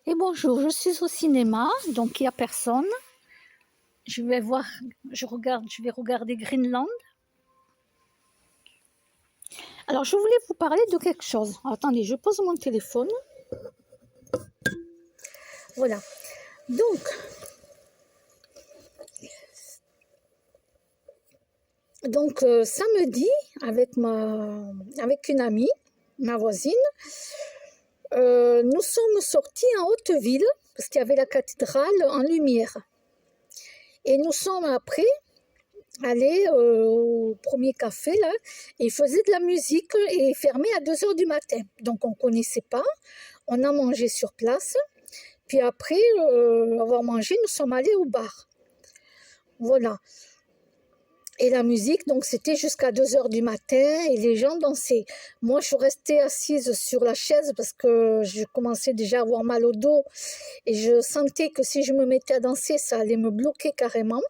Et bonjour, je suis au cinéma, donc il n'y a personne. Je vais regarder Greenland. Alors, je voulais vous parler de quelque chose. Attendez, je pose mon téléphone. Voilà. Donc samedi, avec une amie, ma voisine, nous sommes sortis en Haute-Ville, parce qu'il y avait la cathédrale en lumière. Et nous sommes après allés au premier café, là, et il faisait de la musique et fermé à 2 heures du matin. Donc on ne connaissait pas, on a mangé sur place, puis après avoir mangé, nous sommes allés au bar. Voilà. Et la musique, donc c'était jusqu'à 2 heures du matin et les gens dansaient. Moi, je suis restée assise sur la chaise parce que je commençais déjà à avoir mal au dos et je sentais que si je me mettais à danser, ça allait me bloquer carrément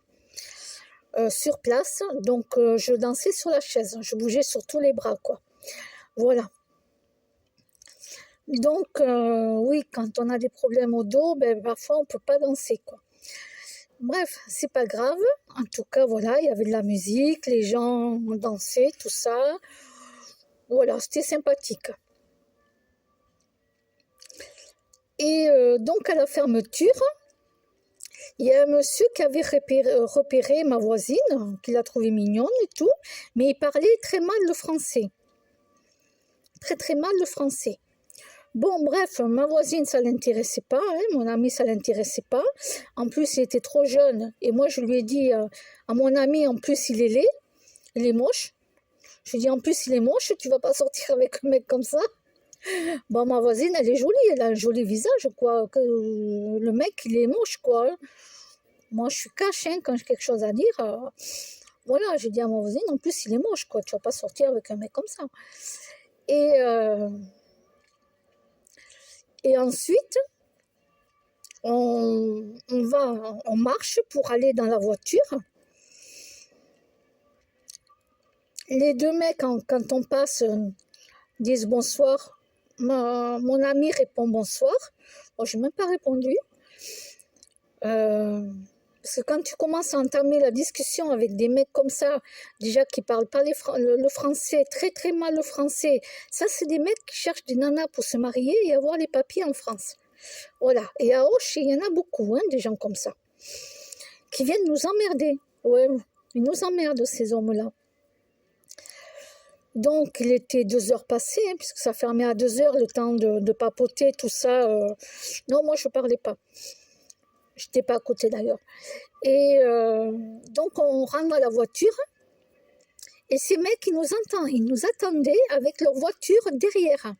sur place. Donc, je dansais sur la chaise. Je bougeais sur tous les bras, quoi. Voilà. Donc, oui, quand on a des problèmes au dos, ben, parfois, on ne peut pas danser, quoi. Bref, c'est pas grave. En tout cas, voilà, il y avait de la musique, les gens dansaient, tout ça. Voilà, c'était sympathique. Et donc, à la fermeture, il y a un monsieur qui avait repéré ma voisine, qu'il a trouvée mignonne et tout, mais il parlait très mal le français. Très, très mal le français. Bon, bref, ma voisine, ça ne l'intéressait pas, hein, mon ami, ça ne l'intéressait pas. En plus, il était trop jeune. Et moi, je lui ai dit à mon ami, en plus, il est laid, il est moche. Je lui ai dit, en plus, il est moche, tu ne vas pas sortir avec un mec comme ça. Bon, ma voisine, elle est jolie, elle a un joli visage, quoi. Que le mec, il est moche, quoi. Moi, je suis cash, hein, quand j'ai quelque chose à dire. Voilà, j'ai dit à ma voisine, en plus, il est moche, quoi. Tu ne vas pas sortir avec un mec comme ça. Et ensuite, on marche pour aller dans la voiture. Les deux mecs, quand on passe, disent bonsoir. Mon ami répond bonsoir. Bon, je n'ai même pas répondu. Parce que quand tu commences à entamer la discussion avec des mecs comme ça, déjà qui ne parlent pas le français, très très mal le français, ça c'est des mecs qui cherchent des nanas pour se marier et avoir les papiers en France. Voilà. Et à Auch, il y en a beaucoup, hein, des gens comme ça, qui viennent nous emmerder. Ouais, ils nous emmerdent, ces hommes-là. Donc, il était 2 heures passées, hein, puisque ça fermait à 2 heures, le temps de papoter, tout ça. Non, moi, je ne parlais pas. Je n'étais pas à côté, d'ailleurs. Et donc, on rentre dans la voiture. Et ces mecs, ils nous attendaient avec leur voiture derrière,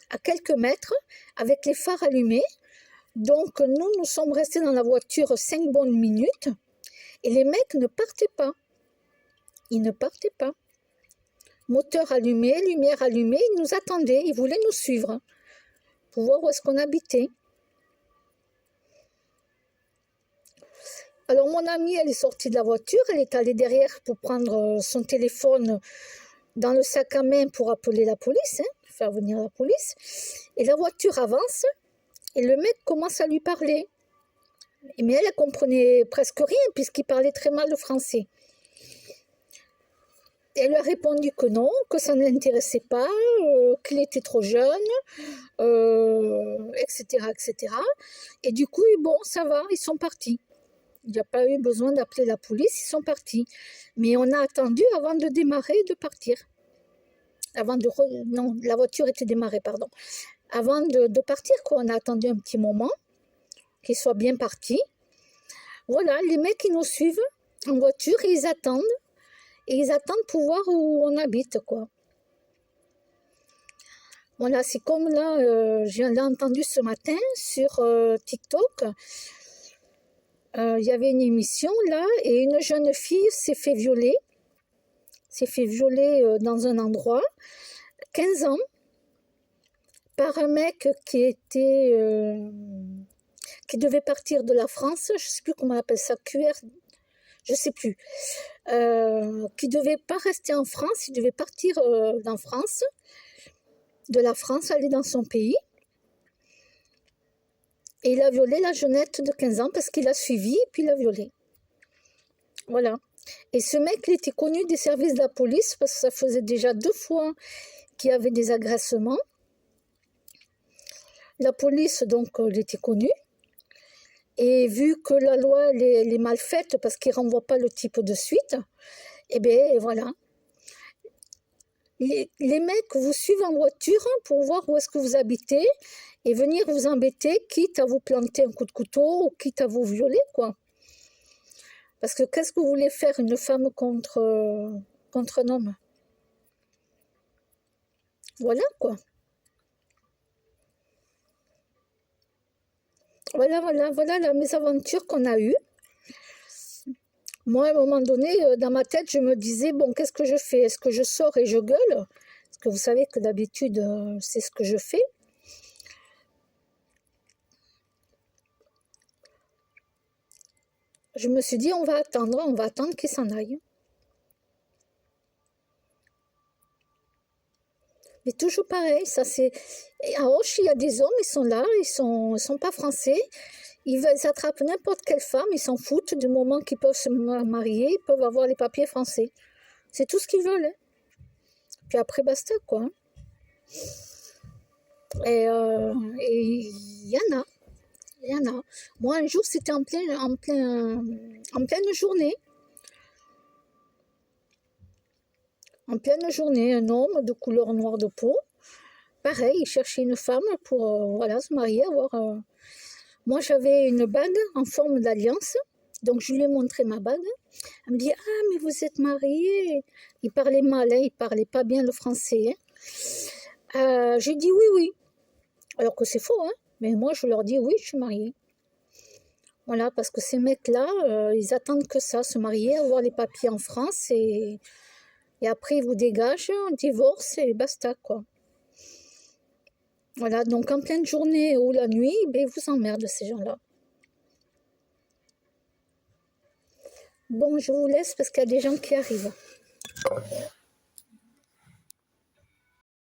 à quelques mètres, avec les phares allumés. Donc, nous sommes restés dans la voiture 5 bonnes minutes. Et les mecs ne partaient pas. Ils ne partaient pas. Moteur allumé, lumière allumée, ils nous attendaient, ils voulaient nous suivre pour voir où est-ce qu'on habitait. Alors mon amie, elle est sortie de la voiture, elle est allée derrière pour prendre son téléphone dans le sac à main pour appeler la police, hein, faire venir la police. Et la voiture avance et le mec commence à lui parler. Mais elle comprenait presque rien puisqu'il parlait très mal le français. Elle lui a répondu que non, que ça ne l'intéressait pas, qu'il était trop jeune, etc., etc. Et du coup, bon, ça va, ils sont partis. Il n'y a pas eu besoin d'appeler la police, ils sont partis. Mais on a attendu avant de démarrer et de partir. Non, la voiture était démarrée, pardon. Avant de partir, quoi, on a attendu un petit moment qu'ils soient bien partis. Voilà, les mecs, ils nous suivent en voiture et ils attendent. Et ils attendent pour voir où on habite, quoi. Voilà, c'est comme là, je l'ai entendu ce matin sur TikTok. Il y avait une émission là et une jeune fille s'est fait violer. S'est fait violer dans un endroit, 15 ans, par un mec qui devait partir de la France, je ne sais plus comment on appelle ça, QR, je ne sais plus, qui ne devait pas rester en France, il devait partir de la France, aller dans son pays. Et il a violé la jeunette de 15 ans parce qu'il a suivi et puis il a violé. Voilà. Et ce mec, il était connu des services de la police parce que ça faisait déjà 2 fois qu'il y avait des agressements. La police, donc, il était connu. Et vu que la loi elle est mal faite parce qu'il ne renvoie pas le type de suite, et bien voilà. Les mecs vous suivent en voiture pour voir où est-ce que vous habitez et venir vous embêter, quitte à vous planter un coup de couteau ou quitte à vous violer, quoi. Parce que qu'est-ce que vous voulez faire une femme contre un homme? Voilà, quoi. Voilà la mésaventure qu'on a eue. Moi, à un moment donné, dans ma tête, je me disais, bon, qu'est-ce que je fais? Est-ce que je sors et je gueule? Parce que vous savez que d'habitude, c'est ce que je fais. Je me suis dit, on va attendre qu'il s'en aille. Mais toujours pareil, ça c'est... À Auch, il y a des hommes, ils sont là, ils sont pas français. Ils attrapent n'importe quelle femme, ils s'en foutent du moment qu'ils peuvent se marier, ils peuvent avoir les papiers français. C'est tout ce qu'ils veulent. Hein. Puis après, basta, quoi. Et il y en a. Il y en a. Moi, un jour, c'était en pleine journée. En pleine journée, un homme de couleur noire de peau. Pareil, il cherchait une femme pour voilà, se marier, avoir... Moi, j'avais une bague en forme d'alliance, donc je lui ai montré ma bague. Elle me dit, ah, mais vous êtes mariée. Il parlait mal, hein, il parlait pas bien le français. Hein. J'ai dit oui, oui. Alors que c'est faux, hein. Mais moi, je leur dis, oui, je suis mariée. Voilà, parce que ces mecs-là, ils attendent que ça, se marier, avoir les papiers en France, et après, ils vous dégagent, un divorce, et basta, quoi. Voilà, donc en pleine journée ou la nuit, ben, ils vous emmerdent, ces gens-là. Bon, je vous laisse parce qu'il y a des gens qui arrivent.